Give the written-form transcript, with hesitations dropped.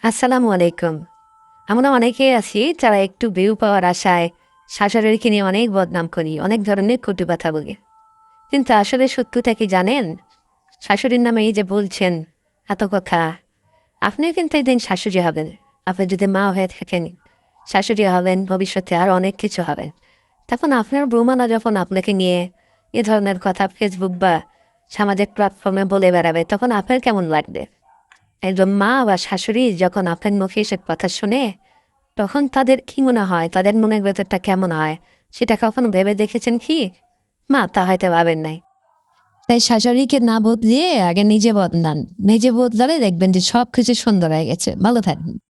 আসসালামু আলাইকুম। আমরা অনেকেই আছি যারা একটু ভিউ পাওয়ার আশায় শাশুড়িকে নিয়ে অনেক বদনাম করি, অনেক ধরনের কটু কথা বলি। কিন্তু আসলে সত্যিটা কি জানেন? শাশুড়ির নামে এই যে বলছেন এত কথা, আপনিও কিন্তু একদিন শাশুড়ি হবেন। আপনি যদি মা হয়ে থাকেন, শাশুড়ি হবেন, ভবিষ্যতে আর অনেক কিছু হবেন। তখন আপনার বৌমারা যখন আপনাকে নিয়ে এ ধরনের কথা ফেসবুক বা সামাজিক প্ল্যাটফর্মে বলে বেড়াবে, তখন আপনার কেমন লাগবে? একজন মা বা শাশুড়ি যখন আপনার মুখে এসব কথা শুনে, তখন তাদের কি মনে হয়, তাদের মনের ভেতরটা কেমন হয়, সেটা কখনো ভেবে দেখেছেন কি? মা তা হয়তো ভাবেন নাই। তাই শাশুড়িকে না বদলিয়ে আগে নিজে বদলান। নিজে বদলালে দেখবেন যে সব কিছু সুন্দর হয়ে গেছে। ভালো থাকবেন।